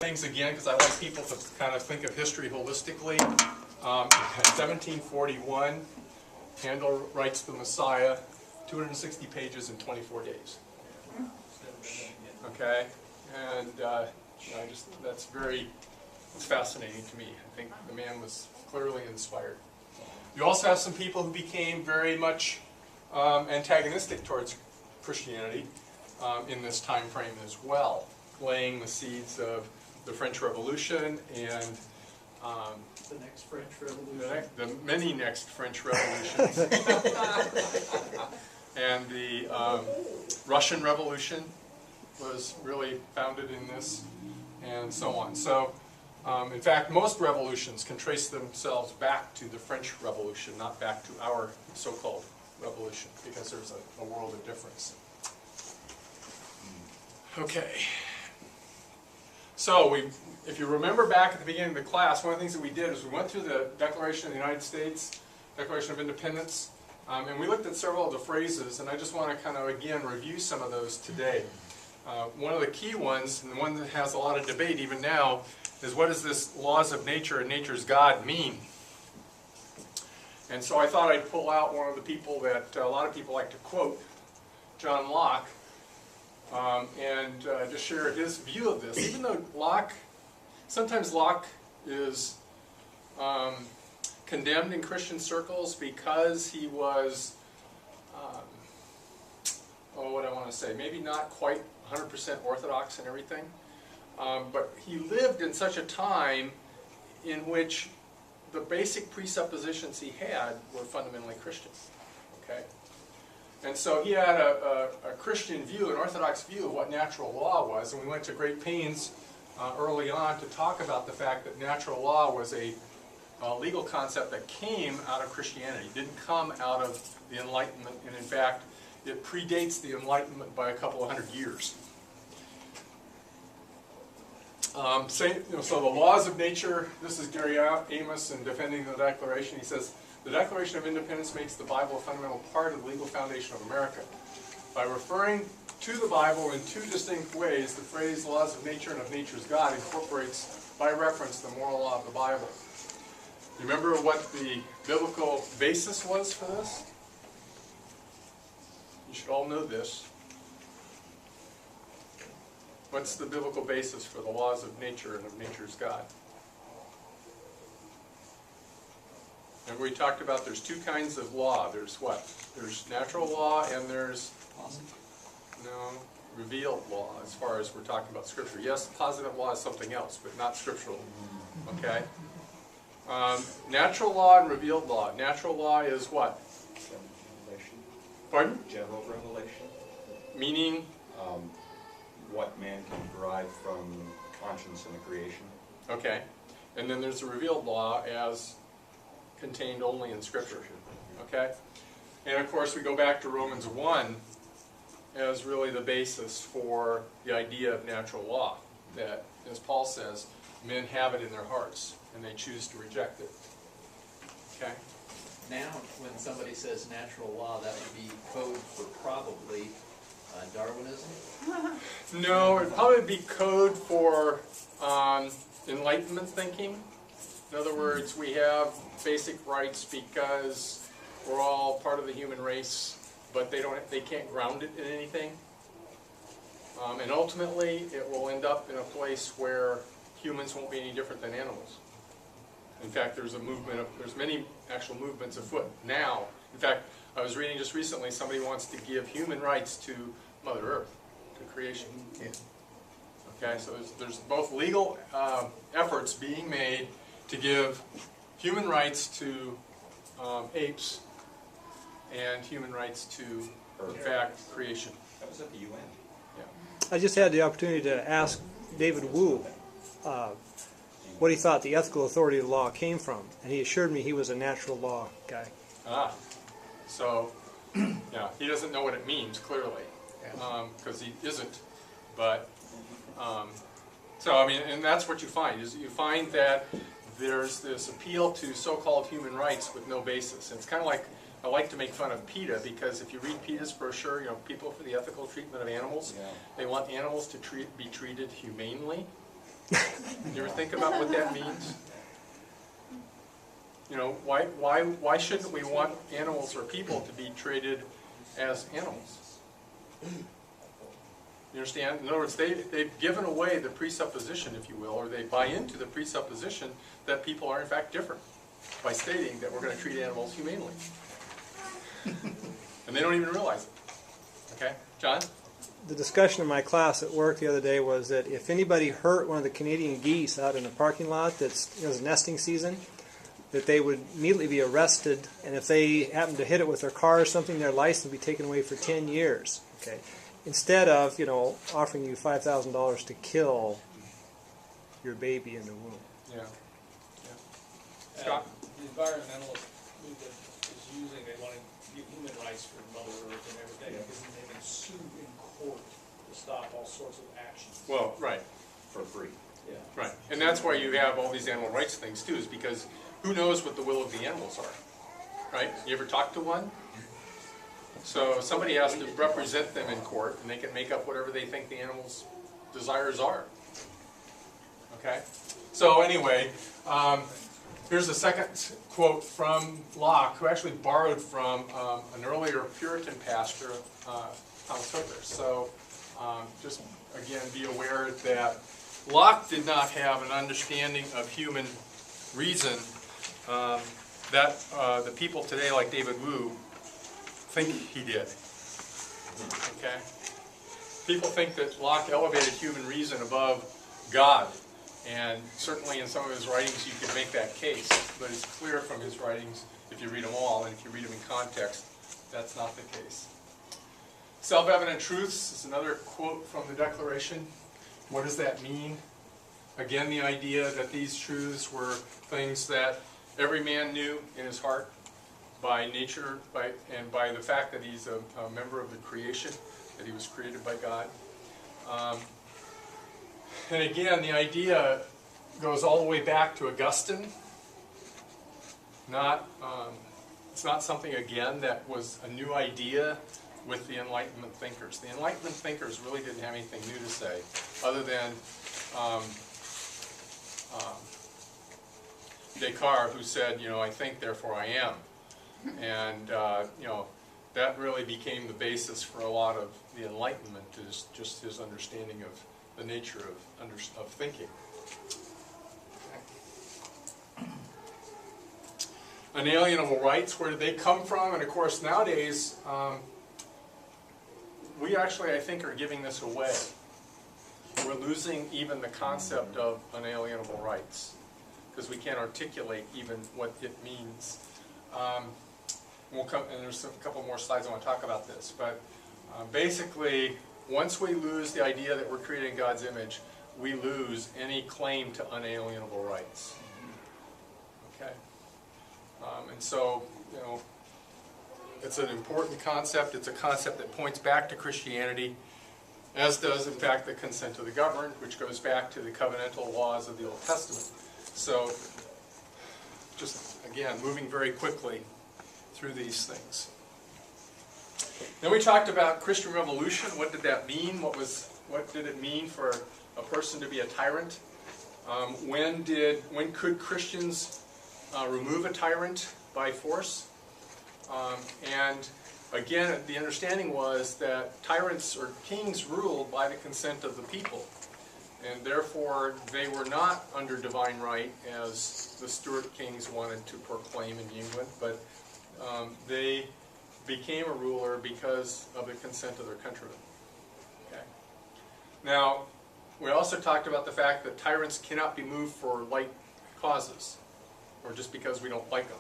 Things again, because I like people to kind of think of history holistically. In 1741, Handel writes the Messiah, 260 pages in 24 days. Okay, and that's very fascinating to me. I think the man was clearly inspired. You also have some people who became very much antagonistic towards Christianity in this time frame as well, laying the seeds of the French Revolution and the next French Revolution. the many next French revolutions. And the Russian Revolution was really founded in this, and so on. So, in fact, most revolutions can trace themselves back to the French Revolution, not back to our so-called revolution, because there's a world of difference. Okay. So, if you remember back at the beginning of the class, one of the things that we did is we went through the Declaration of the United States, Declaration of Independence, and we looked at several of the phrases, and I just want to kind of, again, review some of those today. One of the key ones, and the one that has a lot of debate even now, is what does this laws of nature and nature's God mean? And so I thought I'd pull out one of the people that a lot of people like to quote, John Locke, and just share his view of this. Even though sometimes Locke is condemned in Christian circles because he was, what I want to say, maybe not quite 100% orthodox and everything, but he lived in such a time in which the basic presuppositions he had were fundamentally Christian. Okay? And so he had a Christian view, an orthodox view of what natural law was, and we went to great pains early on to talk about the fact that natural law was a legal concept that came out of Christianity. It didn't come out of the Enlightenment, and in fact, it predates the Enlightenment by a couple of hundred years. So the laws of nature, this is Gary Amos in defending the Declaration. He says, the Declaration of Independence makes the Bible a fundamental part of the legal foundation of America. By referring to the Bible in two distinct ways, the phrase laws of nature and of nature's God incorporates, by reference, the moral law of the Bible. You remember what the biblical basis was for this? You should all know this. What's the biblical basis for the laws of nature and of nature's God? Remember we talked about there's two kinds of law. There's what? There's natural law and there's revealed law, as far as we're talking about Scripture. Yes, positive law is something else, but not scriptural. Okay? Natural law and revealed law. Natural law is what? Revelation. Pardon? General revelation. Meaning? What man can derive from conscience in the creation. Okay. And then there's the revealed law as contained only in Scripture. Okay? And of course we go back to Romans 1 as really the basis for the idea of natural law. That, as Paul says, men have it in their hearts and they choose to reject it. Okay? Now, when somebody says natural law, that would be code for probably Darwinism? No, it'd probably be code for Enlightenment thinking. In other words, we have basic rights because we're all part of the human race, but they can't ground it in anything. And ultimately, it will end up in a place where humans won't be any different than animals. In fact, there's many actual movements afoot now. In fact, I was reading just recently, somebody wants to give human rights to Mother Earth, to creation. Yeah. Okay, so there's both legal efforts being made to give human rights to apes and human rights to, in fact, creation. That was at the UN. Yeah. I just had the opportunity to ask David Wu what he thought the ethical authority of the law came from, and he assured me he was a natural law guy. So, yeah, he doesn't know what it means, clearly, because he isn't. But, so, I mean, and that's what you find, is you find that there's this appeal to so-called human rights with no basis. And it's kind of like, I like to make fun of PETA, because if you read PETA's brochure, you know, People for the Ethical Treatment of Animals, they want animals to be treated humanely. You ever think about what that means? You know, why shouldn't we want animals or people to be treated as animals? You understand? In other words, they've given away the presupposition, if you will, or they buy into the presupposition that people are in fact different by stating that we're going to treat animals humanely. And they don't even realize it. Okay? John? The discussion in my class at work the other day was that if anybody hurt one of the Canadian geese out in a parking lot that's, it was nesting season, that they would immediately be arrested, and if they happened to hit it with their car or something, their license would be taken away for 10 years. Okay, instead of, you know, offering you $5,000 to kill your baby in the womb. Yeah. Scott? The environmentalist movement is using, they want to give human rights for Mother Earth and everything, because then they can sue in court to stop all sorts of actions. Well, right. For free. Yeah. Right. And that's why you have all these animal rights things too, is because who knows what the will of the animals are? Right? You ever talk to one? So somebody has to represent them in court, and they can make up whatever they think the animal's desires are. Okay? So anyway, here's a second quote from Locke, who actually borrowed from an earlier Puritan pastor, Thomas Hooker. So just again, be aware that Locke did not have an understanding of human reason that the people today, like David Wu, think he did. Okay? People think that Locke elevated human reason above God, and certainly in some of his writings you can make that case, but it's clear from his writings, if you read them all, and if you read them in context, that's not the case. Self-evident truths is another quote from the Declaration. What does that mean? Again, the idea that these truths were things that every man knew in his heart by nature, and by the fact that he's a member of the creation, that he was created by God. And again, the idea goes all the way back to Augustine. It's not something, again, that was a new idea with the Enlightenment thinkers. The Enlightenment thinkers really didn't have anything new to say, other than Descartes, who said, you know, I think, therefore I am. And, you know, that really became the basis for a lot of the Enlightenment, is just his understanding of the nature of thinking. Unalienable rights, where did they come from? And of course, nowadays, we actually, I think, are giving this away. We're losing even the concept of unalienable rights, because we can't articulate even what it means. And there's a couple more slides I want to talk about this, but basically, once we lose the idea that we're created in God's image, we lose any claim to unalienable rights. Okay? And so, you know, it's an important concept. It's a concept that points back to Christianity, as does, in fact, the consent of the governed, which goes back to the covenantal laws of the Old Testament. So, just, again, moving very quickly through these things. Then we talked about Christian revolution. What did that mean? What did it mean for a person to be a tyrant? When could Christians remove a tyrant by force? And again, the understanding was that tyrants or kings ruled by the consent of the people, and therefore they were not under divine right as the Stuart kings wanted to proclaim in England, but they became a ruler because of the consent of their countrymen. Okay. Now, we also talked about the fact that tyrants cannot be moved for light causes, or just because we don't like them.